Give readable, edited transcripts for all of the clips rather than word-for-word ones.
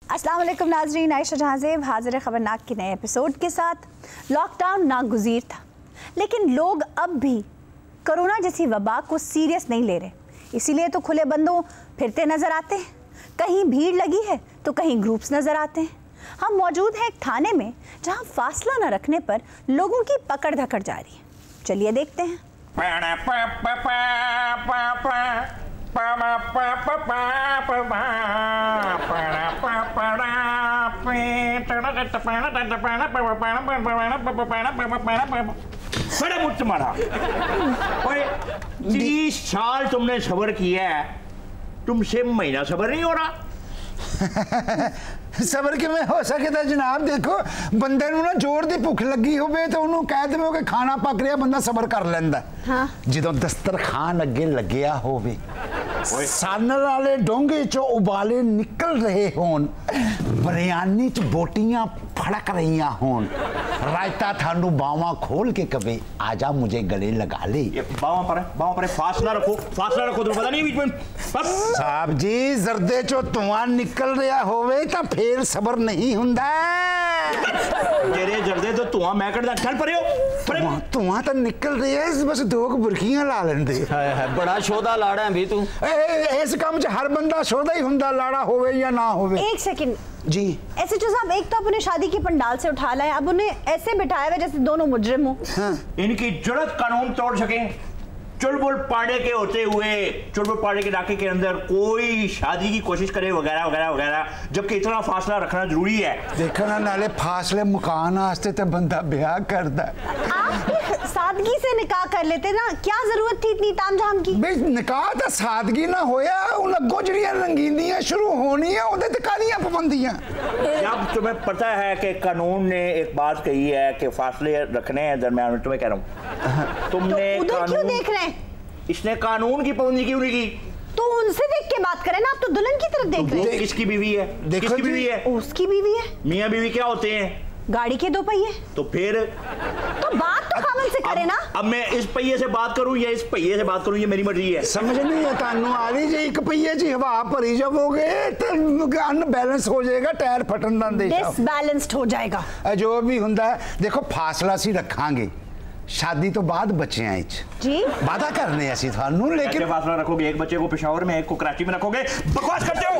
अस्सलाम वालेकुम नाजरीन, आयशा जहाज़ेब हाजिर खबरनाक के नए एपिसोड के साथ। लॉकडाउन नागुज़ीर था, लेकिन लोग अब भी कोरोना जैसी वबा को सीरियस नहीं ले रहे, इसीलिए तो खुले बंदों फिरते नज़र आते हैं। कहीं भीड़ लगी है तो कहीं ग्रुप्स नज़र आते हैं। हम मौजूद हैं एक थाने में जहां फासला न रखने पर लोगों की पकड़ धकड़ जारी है। चलिए देखते हैं। बड़ा मुझसे मारा। 30 साल तुमने सबर किया है, तुमसे महीना सबर नहीं हो रहा। सबर किवें हो सके जनाब, देखो बंदे नूं ना जोर दी भुख लगी होवे तो उन्होंने कह देवो कि खाना पक रहा, बंदा सबर कर लैंदा। हाँ। जदों दस्तरखान अगे लग्या होवे, सानर वाले डोंगे चो उबाले निकल रहे होन, बिरयानी च बोटियां फड़क रही होन, रायता थानू बावां खोल के कवे आजा मुझे गले लगा ले। बावां पर फासला रखो, तो पता नहीं बीच में। साहब जी, जर्दे चो धुआं निकल रहा होवे तो फिर सबर नहीं हुंदा। तेरे जर्दे तो धुआं मैं कढ़दा, चल परे हो। धुआं तो निकल रहा है, बस दो बुरखियां ला लेंदे। बड़ा शोधा लाड़ा है भी तू। इस काम च हर बंदा शोधा ही हुंदा, लाड़ा होवे या ना होवे। एक सेकंड जी। एसएचओ साहब, एक तो अपने शादी की पंडाल से उठा लाए, अब उन्हें ऐसे बिठाया हुआ जैसे दोनों मुजरिम हो। हाँ। इनकी जुर्रत कानून तोड़ सके। चुलबुल पाड़े के होते हुए चुलबुल पाड़े के इलाके के अंदर कोई शादी की कोशिश करे वगैरह वगैरह वगैरह, जबकि इतना फासला रखना जरूरी है। देखो ना, नाले फासले मुकान वास्ते तो बंदा ब्याह करदा। आप सादगी से निकाह कर लेते ना, क्या जरूरत थी इतनी तामझाम की? भाई निकाह तो सादगी ना होया, उन अगों जड़ियां रंगीनियां शुरू होनियां ओदे ते कादियां पाबंदियां। जब तुम्हें पता है कि कानून ने एक बात कही है कि फासले रखने हैं दरमियान में, तुम्हें कह रहा हूँ, तुमने तो उधर क्यों देख रहे हैं? इसने कानून की पाबंदी क्यों नहीं की? तो उनसे देख के बात करें ना, आप तो दुल्हन की तरफ देख रहे हैं। किसकी बीवी है? किसकी बीवी है? उसकी बीवी है। मियाँ बीवी क्या होते हैं? गाड़ी के 2 पहिए। तो फिर तो बात तो खामन से करे ना। अब मैं इस पहिए से बात करूं या इस पहिए से बात करूं, ये मेरी मर्जी है। समझ नहीं है तानू आ रही जी, एक पहिए ची हवा भरी जाओगे तो अनबैलेंस हो जाएगा, टायर फटन दा अंदेशा, डिसबैलेंस्ड हो जाएगा। जो भी हुंदा है, देखो फासला सी रखांगे, शादी तो बाद बच्चियां जी वादा करने ऐसी थानू, लेकिन फासला रखोगे, एक बच्चे को पेशावर में एक को कराची में रखोगे, बकवास करते हो।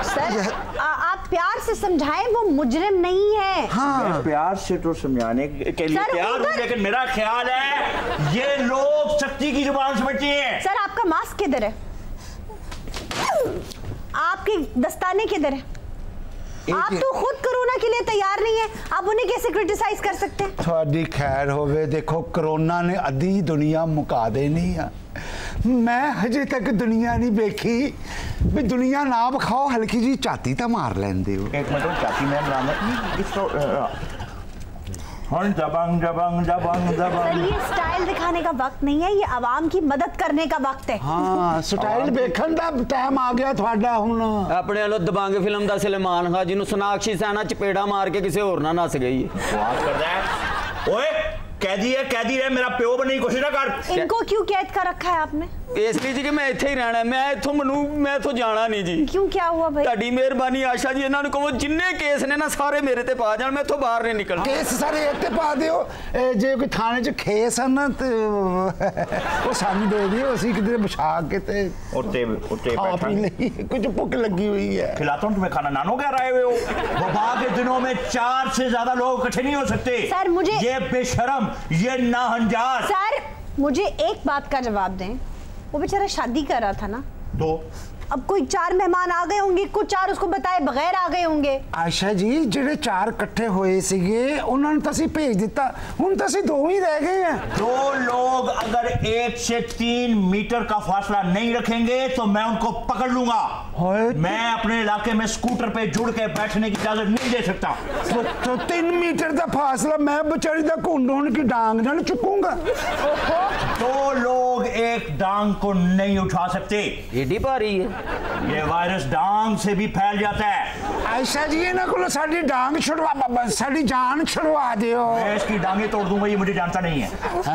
सर आप प्यार से समझाएं, वो मुजरिम नहीं है। हाँ। प्यार से तो समझाने के लिए तैयार हूं, लेकिन मेरा ख्याल है ये लोग सख्ती की जुबान समझते हैं। सर आपका मास्क किधर है? आपके दस्ताने किधर है? आप तो खुद कोरोना के लिए तैयार नहीं है, आप उन्हें कैसे क्रिटिसाइज कर सकते हैं? थोड़ी खैर होवे, देखो कोरोना ने अद्धी दुनिया मुका देनी है। मैं हजे तक दुनिया नहीं देखी भी दुनिया ना बखाओ हल्की जी चाती तो मार लेंदे हो। एक मिनट, चाती में दबंग दबंग दबंग दबंग। ये स्टाइल दिखाने का वक्त नहीं है, ये आवाम की मदद करने का वक्त है। हाँ, स्टाइल देखने का टाइम आ गया थोड़ा हुण। अपने वालों दबंग फिल्म का सलेमान खां जिन्होंने सोनाक्षी सैना चपेड़ा मार के किसी होर ना नस गई। बात कर रहा है ओए, कैदी है, मेरा प्यो बनने की कोशिश ना कर। इनको क्यों कैद कर रखा है आपने? इसलिए जी कि मैं इत्थे ही रहना है, मैं इत्थों जाना नहीं जी। क्यों, क्या हुआ भाई? ਤੁਹਾਡੀ ਮਿਹਰਬਾਨੀ आशा जी, इन्होंने कहो जिन्ने केस ने ना सारे मेरे ते पा जान, मैं इत्थों बाहर नहीं निकलना। केस सारे एक ते पा दियो, जे कोई थाने च खेस है ना तो वो सानू दे दियो, ਅਸੀਂ किधर बिछा के ते उठे बैठा नहीं, कुछ भूख लगी हुई है। खिलाता हूं तुम्हें खाना, नानो क्या आए हुए हो। वबा के दिनों में 4 से ज्यादा लोग इकट्ठे नहीं हो सकते। सर मुझे ये बेशरम, ये नाहंजार। सर मुझे एक बात का जवाब दें, वो बेचारा शादी कर रहा था ना, तो अब कोई 4 मेहमान आ गए होंगे, कुछ 4 उसको बताए बगैर आ गए होंगे। आशा जी, ਜਿਹੜੇ 4 इकट्ठे होए सीगे उन्होंने तो असीं भेज दिता, हुण तो असीं 2 ही रह गए हैं। 2 लोग अगर 1 से 3 मीटर का फासला नहीं रखेंगे तो मैं उनको पकड़ लूंगा। मैं अपने इलाके में स्कूटर पे जुड़ के बैठने की इजाजत नहीं दे सकता। तो 3 मीटर का फासला मैं बेचारी दा घुंड की डांग नाल चुकूंगा। 2 लोग एक डांग को नहीं उठा सकते। एडी भारी है ये वायरस डांग से भी फैल जाता है। आयशा जी इन्हों को साडी डांग छुड़वा, साडी जान छुड़वा दियो। मैं इसकी डांगे तोड़ दूंगा, ये मुझे जानता नहीं है।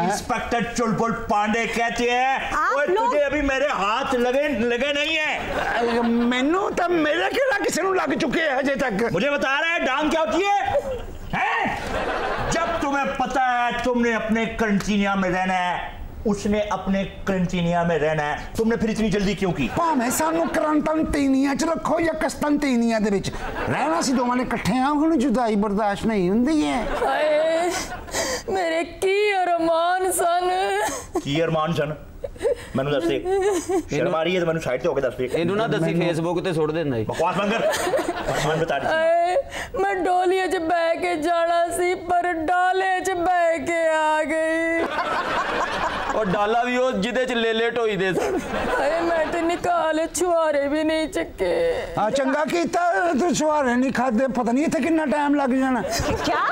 इंस्पेक्टर चुलबुल पांडे कहते हैं तुझे अभी मेरे हाथ लगे नहीं है। मैनू तो मेरे किला किसी को लग चुके हैं अजे तक। मुझे बता रहा है डांग क्या होती है? जब तुम्हें पता है तुमने अपने करंटीनिया में रहना है, उसने अपने करंटीनिया में रहना है, तुमने फिर इतनी जल्दी क्यों की? भावें सानू करंटीनिया च रखो या कस्तंतीनिया दे विच रहना, सी दोवां ने इकट्ठे आ, हुण जुदाई बर्दाश्त नहीं हुंदी है। हाय मेरे की अरमान सन। की अरमान सन? मैनू दस दे। शर्म आ रही है तो मैनू साइड ते होके दस दे। इन्हू ना दसी फेसबुक ते सुट देंदा। बकवास बंद कर। अरमान बता दी। मैं डोलिया च बह के जाना सी पर डाले च बह के आ गई। और डाला भी वो जिदे च लेले ढोई दे सन। हाय मैं तो निकाले छुआरे भी नहीं चक्के। हाँ चंगा कीता तू छुआरे नहीं खादे, पता नहीं इत्थे कितना टाइम लग जाना। क्या?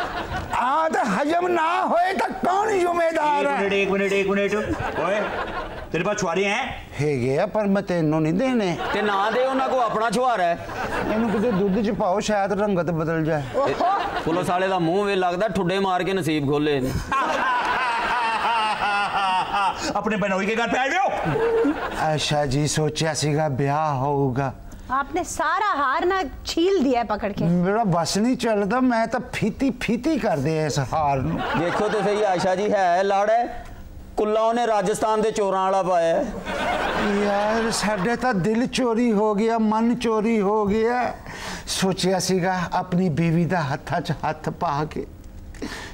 हाँ तो हजम ना होए तो कौन जिम्मेदार है? एक मिनट ओए तेरे पास छुआरे हैं? है गया पर मैं तेनों नहीं देने। ते ना दे उन्हां को अपना छुआरा है। इन्हू किते दूध च पाओ शायद रंगत बदल जाए। पुलिस वाले दा मुंह वे लगदा ठुड्डे मार के नसीब खोले ने। अपने बनोई के घर पे आए हो? आयशा जी सोचा सीगा ब्याह होगा, आपने सारा हार ना छील दिया है पकड़ के। मेरा बस नहीं चलता, मैं तो फीती कर दे इस हार नू। देखो तो सही आयशा जी है लाड़ है कुल्ला उन्हें राजस्थान दे चोरां वाला पाया है। यार साडे तो दिल चोरी हो गया, मन चोरी हो गया। सोचा सीगा अपनी बीवी दा हत्था च हत्थ पा के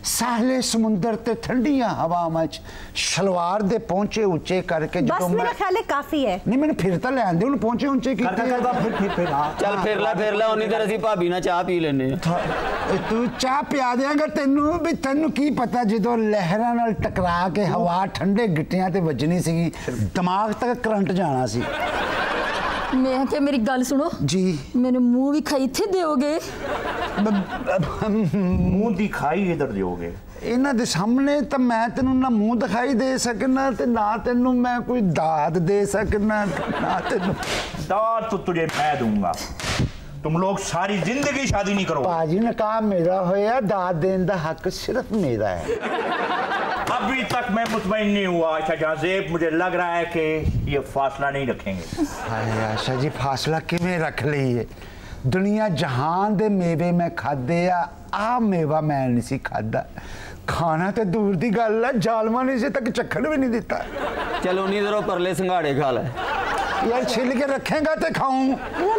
साले समुंदर ते ठंडियां हवावां च शलवार दे पहुंचे ऊंचे करके बस मेरा ख्याल है काफी है। नहीं मैंने फिर तो ले आंदे उन पहुंचे ऊंचे कीते। फिर चल फिर ला उन्नी देर असीं भाभी नाल चाह पी लेने। तू चाह पिया देंगा तेनू भी, तेनू की पता जो लहरां नाल टकरा के हवा ठंडे गिट्टियां ते वजनी सी, दिमाग तक करंट जाना सी। मैं क्या मेरी गल सुनो जी। मैंने मुंह भी खाई थे दोगे? मुंह दिखाई इधर दोगे? इन्हां दे सामने तो मैं तेनू ना मुंह दिखाई दे सकना ते ना तेनू मैं कोई दाद दे सकना, ना तेनू दाद तो तुझे मैं दूंगा। तुम लोग सारी जिंदगी शादी नहीं करो। पाजी ने कहा मेरा होया, दाद देने का हक सिर्फ मेरा है। अभी तक मैं मुतमईन नहीं हुआ आयशा जहाज़ेब, मुझे लग रहा है कि ये फासला नहीं रखेंगे। हाय आयशा जी फासला किवें रख लईए? दुनिया जहान दे मेवे मैं खादे आ मेवा मैं नहीं सी खादा। खाना तो दूर दी गल है, जालमा ने इसे तक चखण भी नहीं दिता। चलो उन्नी देर परले संघाड़े खा ले यार, छिल के रखेगा तो खाऊं।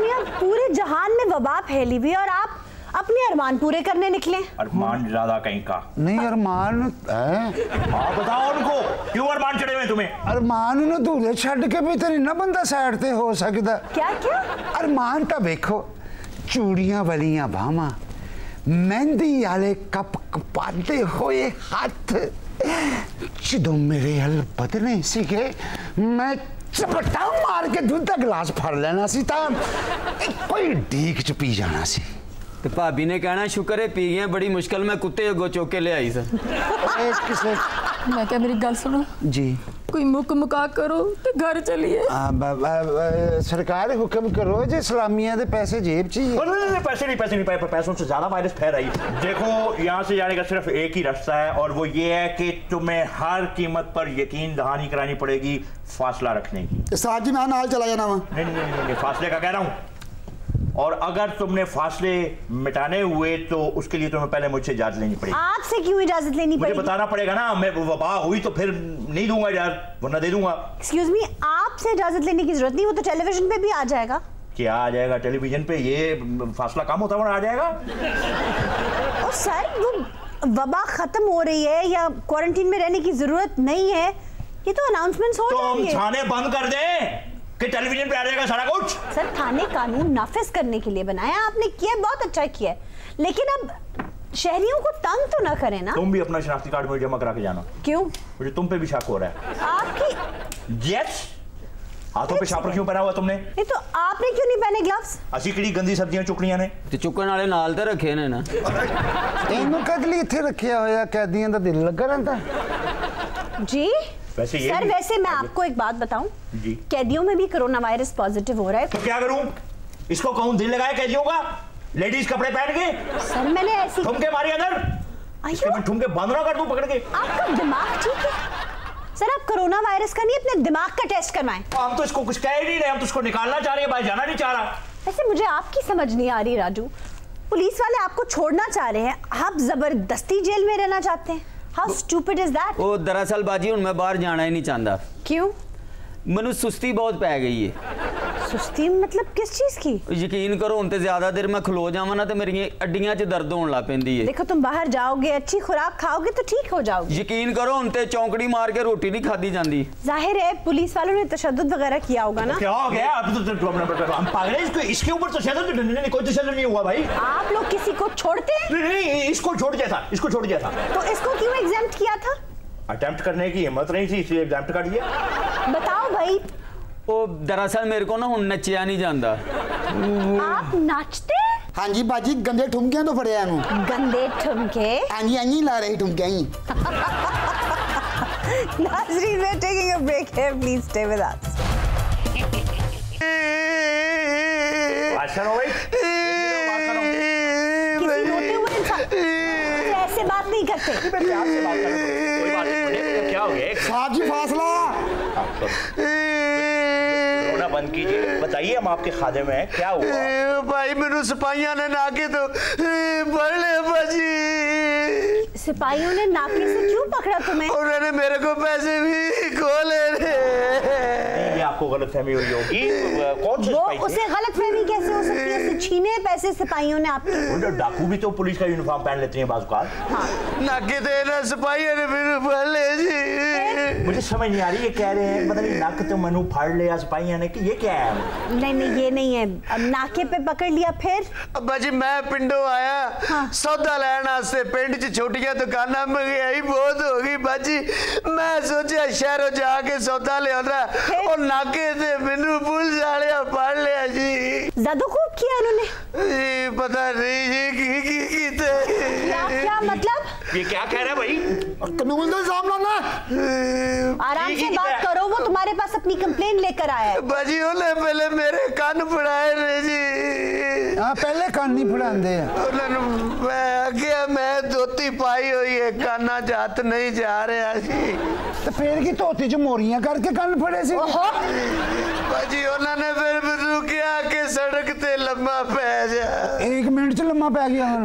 यार पूरे जहान में वबा फैली हुई और आप अपने अरमान पूरे करने निकले। अरमान ज्यादा कहीं का नहीं अरमान हाँ बताओ उनको क्यों अरमान चढ़े हुए तुम्हें? अरमान नूं दूरे छड्ड के भी तेरी ना बंदा साइड ते हो सकदा। क्या क्या? अरमान तो देखो चूड़ियां वालियां बाहां, मेहंदी वाले कप कपाते हुए हाथ, जदों मेरे हल बदने सीगे मैं चपटा मार के दूध का गिलास फड़ लेना सी, तां कोई डीक च पी जाना सी। ते भाभी ने कहना शुक्र है पी गए, बड़ी मुश्किल में कुत्ते अगो चौक के ले आई सन। किसे मैं क्या मेरी गल सुनो जी, कोई मुका करो तो घर चलिए। सरकार हुक्म करो जे सलामियां दे पैसे जेब च ही। पैसे नहीं पैसों से ज्यादा वायरस फैल रही है। देखो यहाँ से जाने का सिर्फ एक ही रास्ता है और वो ये है कि तुम्हें हर कीमत पर यकीन दहानी करानी पड़ेगी फासला रखने की। साहब जी मैं नाल चला जाना वा। नहीं फासले का कह रहा हूँ। और अगर तुमने फासले मिटाने हुए तो उसके लिए तुम्हें पहले मुझसे इजाजत लेनी पड़ेगी। आपसे क्यों इजाजत लेनी पड़ेगी? मुझे बताना पड़ेगा ना, मैं वबा हुई तो फिर नहीं दूंगा यार, वरना दे दूंगा। एक्सक्यूज मी, आपसे इजाजत लेने की जरूरत नहीं, वो तो टेलीविजन पे भी आ जाएगा। क्या आ जाएगा टेलीविजन पे? ये फासला कम होता हुआ आ जाएगा। और सर वो वबा खत्म हो रही है या क्वारंटीन में रहने की जरूरत नहीं है, ये तो अनाउंसमेंट्स हो जाएंगे। तो थाने बंद कर दें कि टेलीविजन पे आ जाएगा सारा कुछ। सर थाने कानून नाफिज करने के लिए बनाया आपने, किया बहुत अच्छा किया, लेकिन अब शहरियों को तंग तो ना करें ना। तुम भी अपना शनाख्ती कार्ड मुझे जमा करा के जाना। क्यों? मुझे तुम पे भी शक हो रहा है। आपकी यस, हाथों पे शापर क्यों पहना हुआ तुमने? नहीं तो आपने क्यों नहीं पहने ग्लव्स? असी किड़ी गंदी सब्जियां चुकनियां ने ते चुकन वाले नाल ते रखे ने ना। ਇਹਨੂੰ ਕਦ ਲਈ ਇੱਥੇ ਰੱਖਿਆ ਹੋਇਆ? ਕੈਦੀਆਂ ਦਾ ਦਿਲ ਲੱਗਾ ਰਹਿੰਦਾ जी वैसे ये सर वैसे मैं आपको एक बात बताऊं जी, कैदियों में भी कोरोना वायरस पॉजिटिव हो रहा है। तो क्या करूं? इसको कहूं दिल लगाए कैदियों का, लेडीज कपड़े पहन के सर मैंने ऐसी ठुमके मारी अंदर, इसके मैं ठुमके बांधना कर दूं पकड़ के। आपका दिमाग ठीक है सर, आप कोरोना वायरस का नहीं अपने दिमाग का टेस्ट करवाएं। हम तो इसको कुछ कह ही नहीं रहे, हम तो इसको निकालना चाह रहे हैं, भाई जाना नहीं चाह रहा। वैसे मुझे आपकी समझ नहीं आ रही राजू, पुलिस वाले आपको छोड़ना चाह रहे हैं, आप जबरदस्ती जेल में रहना चाहते हैं। How stupid is that? ਉਹ ਦਰਅਸਲ ਬਾਜੀ ਹੁਣ ਮੈਂ ਬਾਹਰ ਜਾਣਾ ਹੀ ਨਹੀਂ ਚਾਹੁੰਦਾ। क्यों? ਮੈਨੂੰ ਸੁਸਤੀ ਬਹੁਤ ਪੈ ਗਈ ਹੈ। सुस्ती मतलब किस चीज की? ਯਕੀਨ ਕਰੋ ਹੁਣ ਤੇ ਜ਼ਿਆਦਾ ਦੇਰ ਮੈਂ ਖਲੋ ਜਾਵਾਂ ਨਾ ਤੇ ਮੇਰੀਆਂ ਅੱਡੀਆਂ 'ਚ ਦਰਦ ਹੋਣ ਲੱਗ ਪੈਂਦੀ ਹੈ। देखो तुम बाहर जाओगे, अच्छी खुराक खाओगे तो ठीक हो जाओगे। ਯਕੀਨ ਕਰੋ ਹੁਣ ਤੇ ਚੌਂਕੜੀ ਮਾਰ ਕੇ ਰੋਟੀ ਨਹੀਂ ਖਾਦੀ ਜਾਂਦੀ। जाहिर है पुलिस वालों ने तशद्दुद वगैरह किया होगा ना। क्या हो गया? अब तो हम पागल हैं, इसके ऊपर तशद्दुद नहीं, कोई तशद्दुद नहीं हुआ भाई। आप लोग किसी को छोड़ते हैं? नहीं, इसको छोड़ दिया था, इसको छोड़ दिया था। तो इसको क्यों एग्जाम्प्ट किया था? अटेम्प्ट करने की हिम्मत नहीं थी, इसलिए एग्जाम्प्ट कर दिया। बताओ भाई। ਉਹ ਦਰਅਸਲ ਮੇਰੇ ਕੋ ਨਾ ਹੁਣ ਨੱਚਿਆ ਨਹੀਂ ਜਾਂਦਾ। आप नाचते? हाँ जी बाजी गंदे ठुमकियां तो फड़े एनू। गंदे ठुमके? हाँ जी ला रही ठुमके आई। नाज़रीन, we're taking a break here. Please stay with us. भाषण हो गई? किसी रोते हुए इंसान ऐसे बात नहीं करते। प्यार से बात कर रहा हूं, कोई बात नहीं। क्या हो गया? साहब जी फासला। रोना बंद कीजिए, बताइए हम आपके खादे में हैं, क्या हुआ? भाई मेनू सिपाहियों ने नाके तो पढ़ ले बाजी। सिपाहियों ने नाके से क्यों पकड़ा तुम्हें? उन्होंने मेरे को पैसे भी खोले रे। ये आपको गलतफहमी हुई होगी। कौन से वो सिपाही थे? उसे गलतफहमी कैसे हो सकती है? उसे छीने पैसे सिपाहियों ने आपके। उधर डाकू भी तो पुलिस का यूनिफॉर्म पहन लेते हैं बाज़-औक़ात। नाके तो ना सिपाहियों ने मेरे पढ़ ले जी। मुझे समझ नहीं आ रही, ये कह रहे हैं मतलब नाक तो मनु फाड़ लिया सिपाहियों ने, कि ये क्या है? नहीं ये नहीं है। अब नाके पे पकड़ लिया फिर? अब्बा जी मैं पिंडों आया सौदा लैन वास्ते, पिंड च छोटियां दुकानां महंगाई बहुत हो गई बाजी। मैं सोचा शहरों जाके सौदा लिया और नाके से मैनू पुलिस वाले पड़ लिया जी। ज़दुखूब किया उन्होंने? जी पता नहीं जी की क्या मतलब? ये क्या कह रहा है भाई? कानून का सामना ना। आराम से बात करो, वो तुम्हारे पास अपनी कंप्लेन लेकर आया है। बाजी उन्हें पहले मेरे कान फड़ाए रे जी। हाँ पहले कान नहीं फड़ाते। मैं मैं धोती पाई हुई है, काना जात नहीं जा रहा जी। तो फिर की धोती च मोरियां करके कान फड़े सी। बाजी उन्होंने फिर मैनू क्या कि सड़क ते लम्मा पै जा। 1 मिनट च लम्मा पै गया हूं।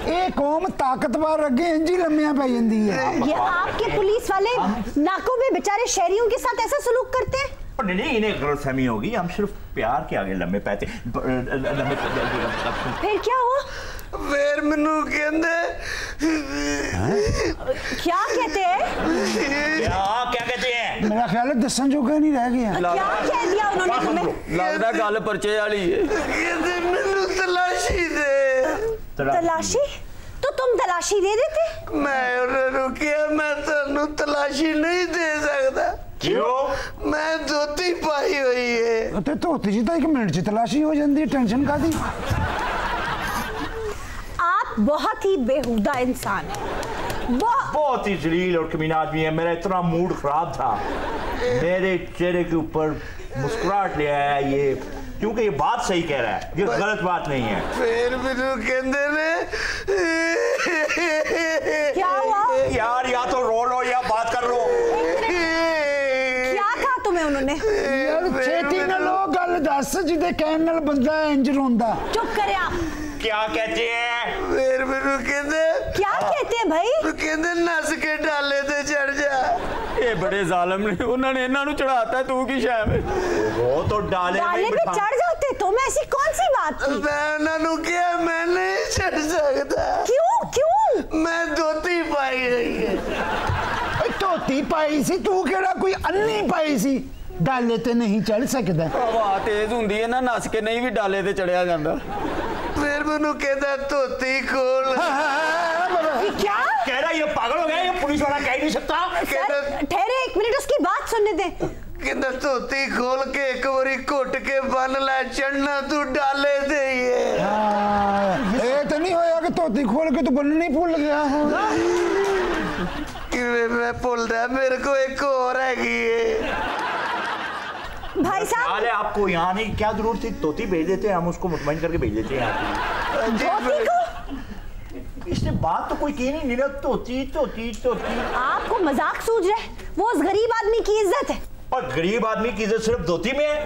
ये कौम ताकतवर अगे इंज ही लम्मियां पै जांदी है। ये आपके पुलिस वाले नाकों में बेचारे शहरियों के साथ ऐसा सलूक करते हैं? नहीं, इन्हें गलतफहमी होगी, हम सिर्फ प्यार के आगे लम्बे पैते। फिर क्या हुआ? फिर मैनू कहंदे क्या कहते हैं? क्या कहते हैं? मेरा ख्याल है दसन जोगा नहीं रह गया। क्या कह दिया उन्होंने तुम्हें? ਲੱਗਦਾ ਗੱਲ ਪਰਚੇ वाली है। कहंदे मैनू तलाशी दे। तलाशी? तो तुम तलाशी दे देते? मैं उन्हें रुकिया, मैं तेनू तलाशी नहीं दे सकता। क्यों? मैं धोती पाई हुई है। तो धोती च तो 1 मिनट च तलाशी हो जाती है, टेंशन कादी? आप बहुत ही बेहुदा इंसान हैं। बहुत ही जलील और कमीना आदमी है। मेरा इतना मूड खराब था, मेरे चेहरे के ऊपर मुस्कुराहट ले आया ये, क्योंकि ये बात सही कह रहा है, ये गलत बात नहीं है। फिर मैनू कहंदे ने क्या हुआ? यार या तो रो लो या बात कर लो। क्या कहा तुम्हें उन्होंने? यार छेती ना लो गल दस, जिदे कहन नाल बंदा इंज रोंदा। चुप करे आप। क्या कहते हैं? फिर मैनू कहंदे क्या कहते हैं भाई? कहंदे नस के डाले ते चढ़ जा। ਇਹ ਬੜੇ ਜ਼ਾਲਮ ਨੇ, ਉਹਨਾਂ ਨੇ ਇਹਨਾਂ ਨੂੰ ਚੜਾਤਾ, ਤੂੰ ਕੀ ਸ਼ਾਮ ਹੈ? वो तो डाले डाले पे चढ़ जाते तुम, ऐसी कौन सी बात थी? मैं उन्होंने क्या मैं नहीं चढ़ सकता। क्यों? मैं धोती पाई हुई है। धोती पाई सी, तू केड़ा कोई अन्नी पाई सी? डाले ते नहीं चढ़ सकदा। ਹਵਾ ਤੇਜ਼ ਹੁੰਦੀ ਹੈ ਨਾ, ਨੱਸ ਕੇ ਨਹੀਂ ਵੀ ਡਾਲੇ ਤੇ ਚੜਿਆ ਜਾਂਦਾ। फिर मैनू कहता धोती खोल। क्या कह रहा है? ये पागल हो गया, ये पुलिस वाला कह नहीं सकता। सर, ठहरे 1 मिनट, उसकी बात सुनने दे। कहता धोती खोल के एक बारी घुट के बन लै, चढ़ना तू डाले दे ये तो नहीं होया कि धोती खोल के तू बननी भूल गया हो। मैं मैं भूल रहा, मेरे को एक और है भाई साहब आपको यहाँ नहीं, क्या जरूरत थी? तोती भेज देते हैं, हम उसको मुतमईन करके भेज देते हैं। धोती को इसने बात तो कोई की नहीं, तोती तोती तोती। आपको मजाक सूझ रहा है? वो उस गरीब आदमी की इज्जत है। और गरीब आदमी की इज्जत सिर्फ धोती में है?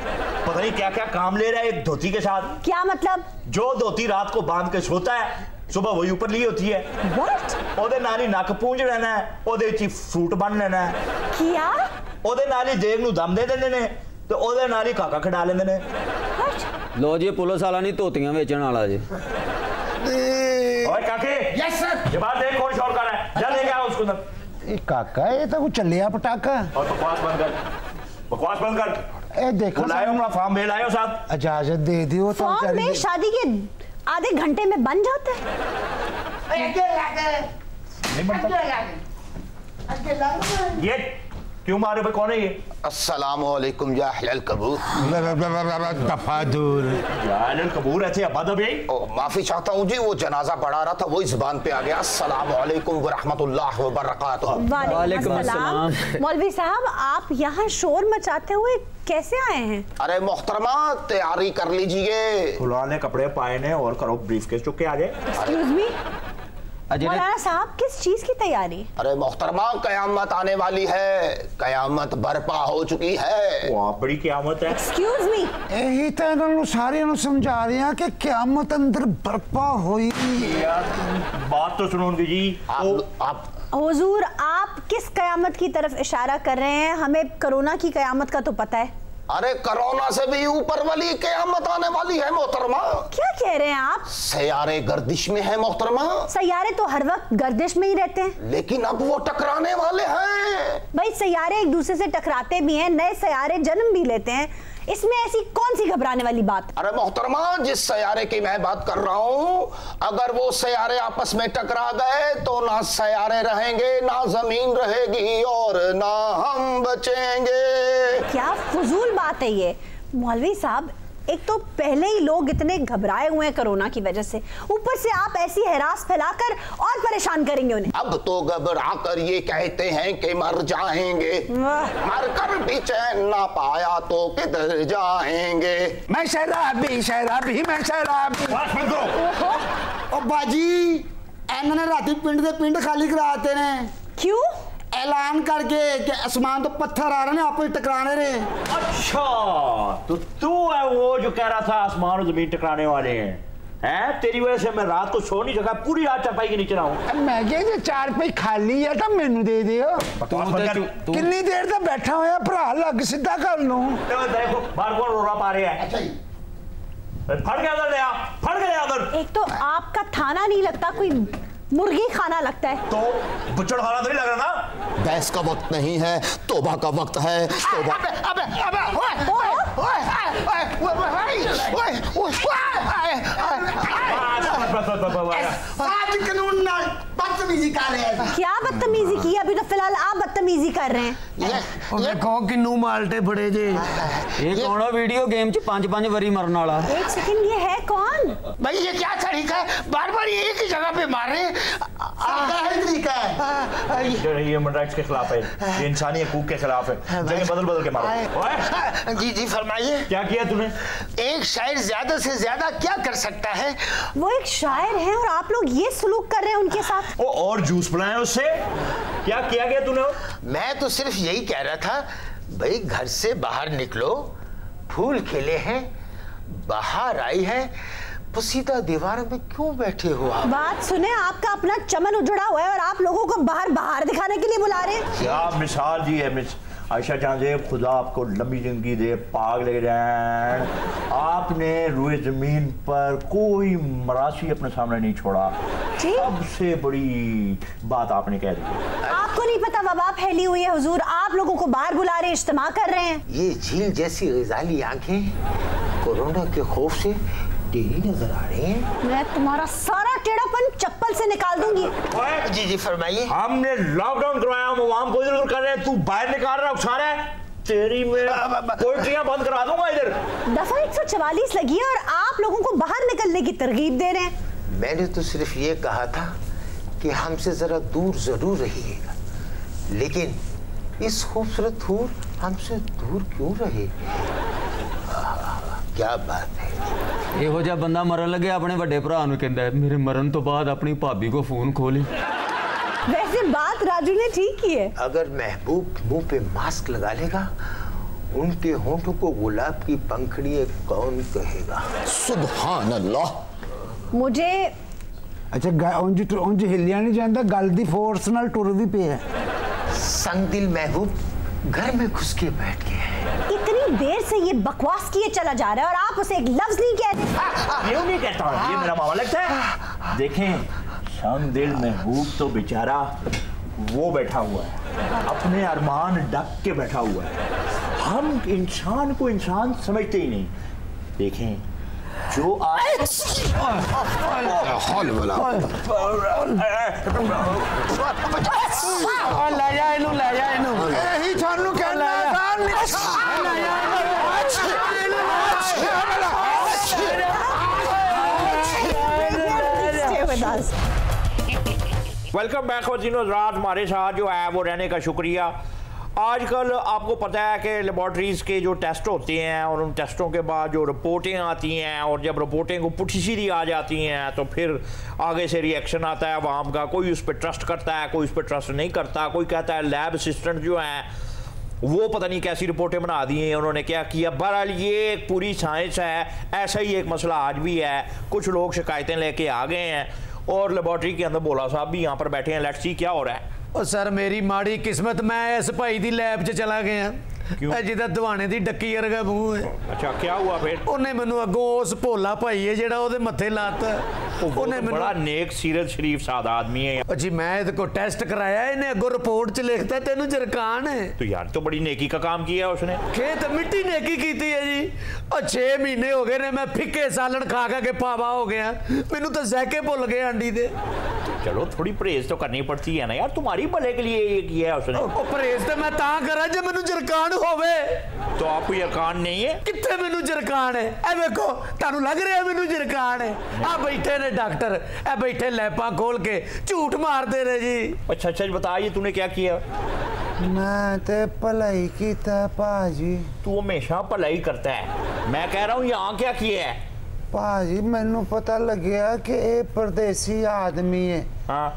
पता नहीं क्या क्या काम ले रहा है एक धोती के साथ। क्या मतलब? जो धोती रात को बांध के सोता है, सुबह वही ऊपर ली होती है। What? ओदे नाल ही नक पूंज लेना है, ओदे च फ्रूट बन लेना है। क्या? ओदे नाल ही देग नूं दम दे देंदे ने ते ओदे नाल ही काका खड़ा लेंदे ने। लो जी पुलिस वाला नहीं धोतियां बेचण वाला जी। ओए काके, यस सर। जवाब दे, कौन शोर कर रहा है? जा लेके आओ उसको अंदर। ए काका ये तो कुछ चलिया पटाखा। और बकवास बंद कर, बकवास बंद कर। ए देखो लायो अपना फॉर्म ले लायो साथ। इजाजत दे दियो तो फॉर्म में शादी के आधे घंटे में बन जाता है। नहीं बनता। ये क्यों मारे भाई? कौन है ये? अस्सलामुअलैकुम या अहलल कबूर। दफा दूर या अहलल कबूर ऐसे अबदब है। माफी चाहता हूँ जी, वो जनाजा पढ़ा रहा था, वही जुबान पे आ गया। अस्सलामुअलैकुम व रहमतुल्लाह व बरकातुहू। वालेकुम अस्सलाम। मौलवी साहब आप यहाँ शोर मचाते हुए कैसे आए हैं? अरे मोहतरमा तैयारी कर लीजिए। फुलान ने कपड़े पाए ने और करो ब्रीफकेस चुक के आ जाए। एक्सक्यूज मी मौलाना साहब, किस चीज की तैयारी? अरे मोहतरमा कयामत आने वाली है, कयामत बर्पा हो चुकी है। वाह बड़ी क़यामत है। एक्सक्यूज मी यही तो इन्होंने सारे समझा रहे हैं कि क़यामत अंदर बर्पा हुई। यार बात तो सुनो उनकी जी। आप हुजूर आप किस कयामत की तरफ इशारा कर रहे हैं? हमें कोरोना की कयामत का तो पता है। अरे कोरोना से भी ऊपर वाली कयामत आने वाली है मोहतरमा। क्या कह रहे हैं आप? सैयारे गर्दिश में है मोहतरमा। सैयारे तो हर वक्त गर्दिश में ही रहते हैं। लेकिन अब वो टकराने वाले हैं। भाई सैयारे एक दूसरे से टकराते भी हैं, नए सैयारे जन्म भी लेते हैं, इसमें ऐसी कौन सी घबराने वाली बात? अरे मोहतरमा जिस सैयारे की मैं बात कर रहा हूँ, अगर वो सैयारे आपस में टकरा गए तो ना सैयारे रहेंगे, ना जमीन रहेगी और ना हम बचेंगे। क्या फजूल बात है ये मौलवी साहब। एक तो पहले ही लोग इतने घबराए हुए हैं कोरोना की वजह से, ऊपर से आप ऐसी हैरास फैलाकर और परेशान करेंगे उन्हें। अब तो घबरा कर ये कहते हैं कि मर जाएंगे, मर कर भी चैन ना पाया तो किधर जाएंगे। मैं शराबी शराबी मैं शराबी। ओ बाजी इन्होंने राती पिंड दे पिंड खाली कराते ने। क्यों? ऐलान करके कि आसमान तो पत्थर आ रहे ने, आपस टकराने रहे। अच्छा तो तू है वो जो कह रहा था आसमान और जमीन टकराने वाले हैं? तेरी वजह से मैं रात को सो नहीं सका, पूरी रात चारपाई के नीचे रहा हूँ। मैं क्या चारपाई खाली है तो मैनू दे दियो। कितनी देर तक बैठा हुआ भरा, लग सीधा कर लूं। देखो बाहर कौन रोना पा रहे हैं। फट गया उधर, ले फट गया उधर। एक तो आपका थाना नहीं लगता, कोई मुर्गी खाना लगता है। तो बुच्चड़ खाना तो नहीं लग रहा ना? बहस का वक्त नहीं है, तौबा का वक्त है। तौबा। अबे अबे ओए ओए आज कानून ना बदतमीजी कर रहे हैं। क्या बदतमीजी की? अभी तो फिलहाल आप बदतमीजी कर रहे हैं। ये कहो कि नू माल्टे बड़े जे। ये कौन है वीडियो गेम च 5-5 वरी मरने वाला? एक सेकंड, ये है कौन? भाई ये क्या तरीका है, बार बार एक ही जगह पे मार रहे हैं। तरीका है ये ह्यूमन राइट्स के खिलाफ है, ये इंसानी हकूक के खिलाफ है। जगह बदल बदल के मारो। जी जी फरमाइए। क्या किया तूने? एक शायर ज्यादा से ज्यादा क्या कर सकता है? वो एक शायर है और आप लोग ये सलूक कर रहे हैं उनके साथ। वो और जूस पिलाएं उससे? क्या किया गया तूने? मैं तो सिर्फ यही कह रहा था, भाई घर से बाहर निकलो, फूल खिले हैं, बाहर आई है, सीधा दीवार में क्यों बैठे हो आप? बात सुने, आपका अपना चमन उजड़ा हुआ है और आप लोगों को बाहर बाहर दिखाने के लिए बुला रहे हैं। क्या मिसाल जी है मिस आयशा जान, खुदा आपको लंबी जिंदगी दे, पाग ले जाए। आपने रुए जमीन पर कोई मरासी अपने सामने नहीं छोड़ा। सबसे बड़ी बात आपने कह दी। आपको नहीं पता वबा फैली हुई है हुजूर, आप लोगों को बाहर बुला रहे, इज्तिमा कर रहे हैं। ये झील जैसी ग़ज़ाली आंखें कोरोना के खौफ से टेढ़ी नजर आ रही हैं। मैं तुम्हारा सारा टेढ़ापन चप्पल से निकाल दूंगी। जी जी फरमाइए। हमने लॉकडाउन करवाया, हम आवाम को इधर कर रहे हैं, तू बाहर निकाल रहा उछा रहा है। तेरी में पोल्ट्रियां बंद करा दूंगा इधर। दफा 144 लगी है और आप लोगों को बाहर निकलने की तरगीब दे रहे हैं। मैंने तो सिर्फ ये कहा था कि हमसे जरा दूर जरूर रहिएगा, लेकिन इस खूबसूरत हूर हमसे दूर क्यों रहे? क्या बात है। ਇਹੋ ਜਿਹਾ ਬੰਦਾ ਮਰਨ ਲੱਗਿਆ ਆਪਣੇ ਵੱਡੇ ਭਰਾ ਨੂੰ ਕਹਿੰਦਾ ਮੇਰੇ ਮਰਨ ਤੋਂ ਬਾਅਦ ਆਪਣੀ ਭਾਬੀ को फोन खोली। वैसे बात राजू ने ठीक की है। अगर महबूब मुंह पे मास्क लगा लेगा, उनके होंठों को गुलाब की पंखड़ी कौन कहेगा? सुभान अल्लाह। मुझे अच्छा उंज हिलिया नहीं जाता, गल दी फोर्स नाल टुर भी पे है। संगदिल महबूब घर में घुस के बैठ गया है। इतनी देर से ये बकवास किए चला जा रहा है और आप उसे एक लफ्ज नहीं कहते। क्यों नहीं कहता? ये मेरा मामा लगता है। देखें, संगदिल महबूब तो बेचारा वो बैठा हुआ है, अपने अरमान ढक के बैठा हुआ है। हम इंसान को इंसान समझते ही नहीं। देखें, जो वेलकम बैक वज़ीनो हज़रात। हमारे साथ जो है वो रहने का शुक्रिया। आजकल आपको पता है कि लेबॉर्ट्रीज़ के जो टेस्ट होते हैं और उन टेस्टों के बाद जो रिपोर्टें आती हैं, और जब रिपोर्टें को पुठी सीधी आ जाती हैं तो फिर आगे से रिएक्शन आता है अवाम का। कोई उस पर ट्रस्ट करता है, कोई उस पर ट्रस्ट नहीं करता। कोई कहता है लैब असिस्टेंट जो हैं वो पता नहीं कैसी रिपोर्टें बना दी हैं, उन्होंने क्या किया। बहरहाल ये एक पूरी साइंस है। ऐसा ही एक मसला आज भी है। कुछ लोग शिकायतें लेके आ गए हैं और लेबॉर्ट्री के अंदर बोला साहब भी यहाँ पर बैठे हैं। लेट्स सी क्या हो रहा है। ओ सर मेरी माड़ी किस्मत, मैं इस भाई दी लैब च चला गया जिदा दवाने दी डक्की वर्गा मूंह है। अच्छा क्या हुआ फिर? उन्हें मैनू अगों उस भोला भाई है जेड़ा ओदे मत्थे लाता। उन्हें बड़ा नेक सीरत शरीफ सादा आदमी है जी। मैं इहदे को टेस्ट कराया, इन्हें अगों रिपोर्ट च लिखता तेनू जरकान है। तो यार तो बड़ी नेकी का काम किया उसने। खेत मिट्टी नेकी कीती है जी। और 6 महीने हो गए ने मैं फिक्के सालन खा खा के पावा हो गया। मैनू तो जैके भुल गए अंडी दे। चलो थोड़ी परहेज तो करनी पड़ती है ना यार, तुम्हारी भले के लिए ये किया है उसने। परहेज तो मैं ता करा जे मैनू जरकान होवे। तो आपको यकान नहीं है? कितने मैनू जरकान है? ए देखो तानू लग रहा है मैनू जरकान है? आ बैठे ने डॉक्टर, ए बैठे लैपा खोल के झूठ मारते रहे जी। अच्छा सच बता, ये तूने क्या किया? मैं ते भलाई कीता भाजी। तू हमेशा भलाई करता है। मैं कह रहा हूँ यहाँ क्या किया है? भाजी मैनू पता लग्या कि ये परदेसी आदमी है। हाँ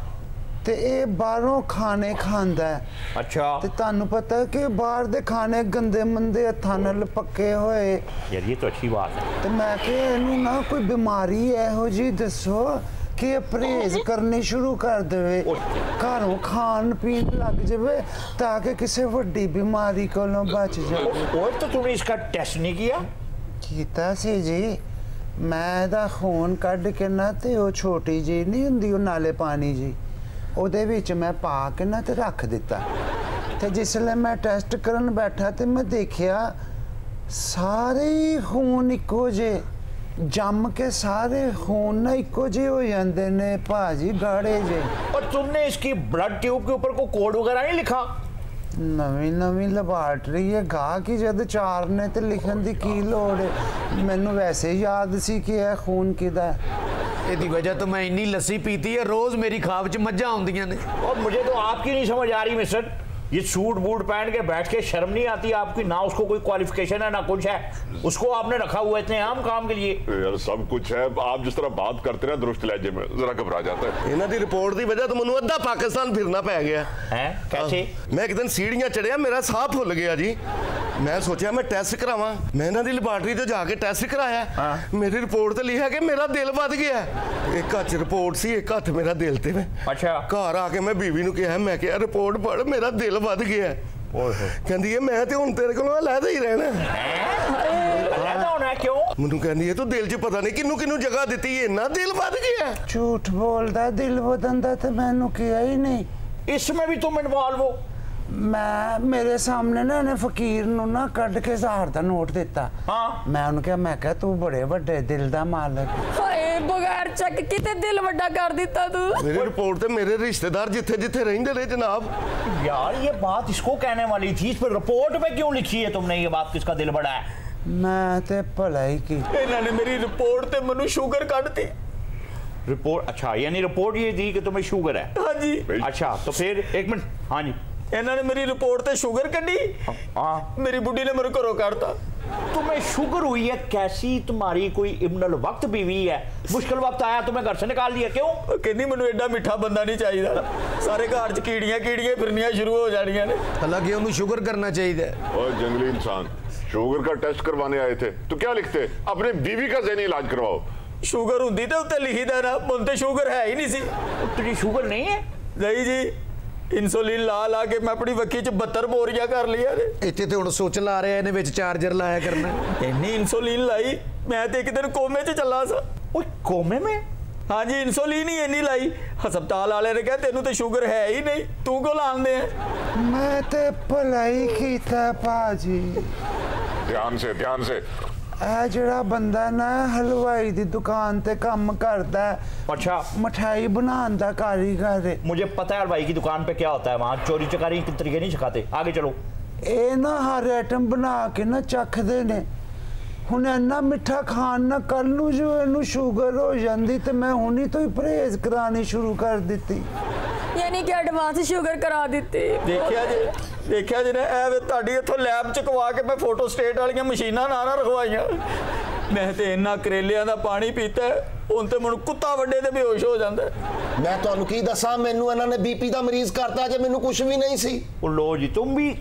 ते ये बाहरों खाने खांदा है। अच्छा ते तानू पता है कि बाहर दे खाने गंदे मंदे हत्थां नाल पक्के होए। यार ये तो अच्छी बात है। ते मैं कि इनू ना कोई बीमारी इहो जी दसो कि परहेज करनी शुरू कर देवे, घरों खान पीन लग जावे ताकि किसी वड्डी बीमारी कोलों बच जाए। और तो तूने इसका टेस्ट नहीं किया? कीता सी जी। मैं दा खून कढ़ के ना ते ओ छोटी जी नहीं हुंदी ओ नाले पानी जी, ਉਹਦੇ ਵਿੱਚ मैं पा के ना ते रख दिता। ते जिसले मैं टेस्ट करन बैठा ते मैं देखिया सारे ही खून इक्को जे जम के सारे खून ना इक्को जे हो जाते ने भाजी, गाढ़े जे। और तुमने इसकी ब्लड ट्यूब के ऊपर कोई कोड वगैरह नहीं लिखा? नवीं नवीं लैबार्टरी है गाह की जद 4 ने ते लिखन दी की लोड़ है। मैनू वैसे याद सी कि यह खून किदा है। ਇਹਦੀ वजह तो मैं इन्नी लस्सी पीती है रोज मेरी खाब च मज्झां आउंदियां ने। और मुझे तो आपकी नहीं समझ आ रही मिस्टर, ये सूट बूट पहन के बैठ के शर्म नहीं आती आपकी? ना उसको कोई क्वालिफिकेशन है ना कुछ है, उसको आपने रखा हुआ इतने आम काम के लिए। यार सब कुछ है, आप जिस तरह बात करते हैं दुरुस्त लहजे में जरा घबरा जाता है। इन्हां दी रिपोर्ट दी वजह तो मैनू अद्धा पाकिस्तान फिरना पै गया है। कैसे? मैं एक दिन सीढ़ियां चढ़िया, मेरा साह फुल गया जी। मैं सोचा मैं टेस्ट करावां, मैं इन्हां दी लैबार्टरी ते जाके टेस्ट कराया। मेरी रिपोर्ट ते लिखा कि मेरा दिल वध गया। एक हत्थ रिपोर्ट सी, एक हत्थ मेरा दिल ते। अच्छा घर आके मैं बीवी नू कहा, मैं कहा रिपोर्ट पढ़ मेरा दिल वध गया। कहंदी है मैं ते हुण तेरे कोलों अलहदा ही रहना। अलहदा होना क्यों? मैनू कहंदी है तू दिल च पता नहीं किन्नू किन्नू जगह दित्ती है, इन्ना दिल वध गया। झूठ बोलदा, दिल बदन दा ते मैनू किया ही नहीं। इसमें भी तुम इन्वॉल्व हो? मैं मेरे सामने ना इन्हें फकीर नू ना कढ़ के 1000 दा नोट दिता। हाँ मैं उन्हें कहा, मैं कहा तू बड़े बड़े दिल दा मालक। हाय बगैर चेक किते दिल वड्डा कर दिता तू। मेरी रिपोर्ट ते मेरे रिश्तेदार जिथे जिथे रहिंदे ने जनाब। यार ये बात इसको कहने वाली थी, इस पर रिपोर्ट पे क्यों लिखी है तुमने ये बात किसका दिल बड़ा है? मैं ते भलाई की। इन्होंने मेरी रिपोर्ट ते मैनू शुगर कढ़ दी। रिपोर्ट? अच्छा यानी रिपोर्ट ये थी कि तुम्हें शुगर है? हाँ जी। अच्छा तो फिर एक मिनट। हाँ जी इन्होंने मेरी रिपोर्ट ते शुगर कढ़ी, मेरी बुढ़ी ने मेरे घरों काटता। तुम्हें शुगर हुई है कैसी? तुम्हारी कोई इब्नुल वक्त बीवी है, मुश्किल वक्त आया तुम्हें घर से निकाल दिया, क्यों? कहनी मैनू एडा मिठा बंदा नहीं चाहिए, सारे घर च कीड़ियां कीड़ियां फिरनियां शुरू हो जानियां ने। हालांकि उन्हें शुगर करना चाहिए। और जंगली इंसान शुगर का टेस्ट करवाने आए थे तो क्या लिखते? अपने बीवी का ज़हनी इलाज करवाओ। शुगर होंदी तो उत्ते लिखी दा ना, मुझे तो शुगर है ही नहीं सी। तेरी शुगर नहीं है? नहीं जी, इंसुलिन ला ला के मैं अपनी वक्की च 72 बोरियां कर लिया ने। इत्थे ते हुण सोचन ला रहा इहने विच चार्जर लाया करना। इन्नी इंसुलिन लाई मैं तो एक दिन कोमे च चला सा। ओए कोमे में? हाँ जी, इंसुलिन ही इन्नी लाई, हस्पताल वाले ने कहा तेनू तो शुगर है ही नहीं, तू क्यों लांदे है? मैं ते भलाई कीता भाजी। ध्यान से ਜਿਹੜਾ ਬੰਦਾ ਨਾ ਹਲਵਾਈ ਦੀ ਦੁਕਾਨ ਤੇ ਕੰਮ ਕਰਦਾ ਹੈ, अच्छा ਮਠਾਈ ਬਣਾਉਣ ਦਾ ਕਾਰੀਗਰ ਹੈ। मुझे पता है हलवाई की दुकान पे क्या होता है, वहाँ चोरी चकारी के तरीके नहीं सिखाते। आगे चलो। ਇਹ ਨਾ ਹਰ ਆਈਟਮ ਬਣਾ ਕੇ ਨਾ ਚੱਖਦੇ ਨੇ। ਹੁਣ ਇੰਨਾ ਮਿੱਠਾ ਖਾਣ ਨਾਲ ਕੱਲ ਨੂੰ ਜੋ ਇਹਨੂੰ ਸ਼ੂਗਰ ਹੋ ਜਾਂਦੀ ਤੇ ਮੈਂ ਹੁਣੀ ਤੋਂ ਹੀ ਪਰਹੇਜ਼ ਕਰਾਣੀ ਸ਼ੁਰੂ ਕਰ ਦਿੱਤੀ। यानी कि एडवांस शुगर करा दी। देखिया जी ने तुहाडी इत्थों लैब च कवा के मैं फोटो स्टेट वाली मशीनां ना रखवाइयां। मैं तो इन्ना करेलियां दा पानी पीता है, हुण ते मैनूं कुत्ता वड्डे ते बेहोश हो जांदा है। मैं तुहानूं की दसां, मैनूं इन्हां ने बीपी दा मरीज करता जे मैनूं कुछ भी नहीं सी। लो जी,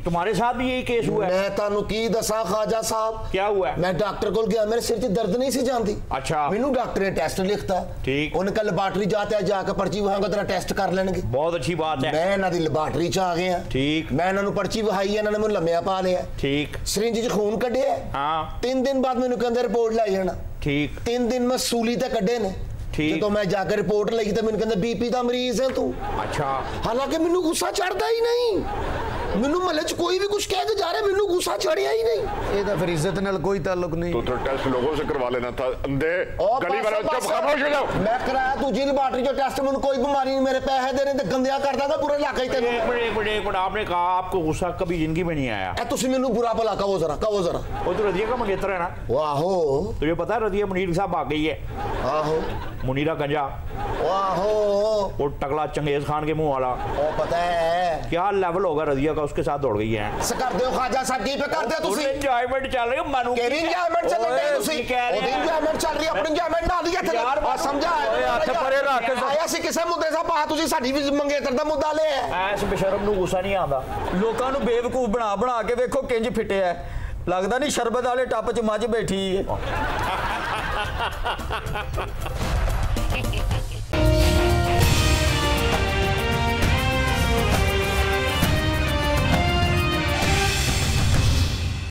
तुम्हारे साथ भी यही केस हुआ है? मैं तुहानूं की दसां ख्वाजा साहब, क्या हुआ है? मैं डॉक्टर कोल गया, मेरे सिर च दर्द नहीं सी जांदी। अच्छा। मैनूं डॉक्टर ने टेस्ट लिखता। ठीक। उन्हें कल लैबोरेटरी जाते जाके पर्ची वहांगा तेरा टेस्ट कर लेंगे। बहुत अच्छी बात है। मैं इन्हां दी लैबोरेटरी च आ गया। ठीक। मैं इन्हां नूं पर्ची वहाई, इन्हां ने मैनूं लम्मिया पा लिया। ठीक। सिरिंज च खून कढिया। हाँ। 3 दिन बाद मैनूं कहंदे रिपोर्ट लाई जाना। ठीक। 3 दिन मैं सूली ते कढे ने। ठीक। तो मैं जाकर रिपोर्ट लगी तो मैंने कहते बीपी का मरीज है तू। अच्छा। हालांकि मैनू गुस्सा चढ़ता ही नहीं, मैनू महल च कोई भी कुछ कह के जा रहे, मैनू गुस्सा चढ़िया ही नहीं। ये तो फिर इज्जत नाल कोई ताल्लुक नहीं। तो टेस्ट लोगों से करवा लेना था। अंधे गली वाला चुप खामोश हो जाओ। मैं कराया दूजी लैबोरेटरी जो टेस्ट, मैंने कोई बीमारी नहीं, मेरे पैसे देने ते गंदिया करदा था पूरे इलाके च। एक मिनट, आपने कहा आपको गुस्सा कभी जिंदगी में नहीं आया? ए तुसी मैनू बुरा भला कहो जरा। वो तो रदिया का मंगेतर है ना? वाहो। तुझे पता है रदिया मुनीर साहब आ गई है? आहो। मुनीरा गंजा। वाहो। वो टकला चंगेज खान के मुंह वाला। ओ पता है क्या लेवल होगा रदिया का, उसके साथ दौड़ गई है। कर दो ख्वाजा साहब की पे कर दे तुसी। एंजॉयमेंट चल रही है मानू। केरी एंजॉयमेंट चल रही है तुसी। ओदी एंजॉयमेंट चल रही है, अपनी एंजॉयमेंट ना दी इथे यार। आ समझा हथ परे रख के आया सी किसे मुद्दे सा पा तुसी साडी भी मंगेतर दा मुद्दा ले ऐस बेशरम नु गुस्सा नहीं आंदा। लोकां नु बेवकूफ बना बना के वेखो किंज फिटे है, लगदा नहीं शरबत वाले टप च मझ बैठी है।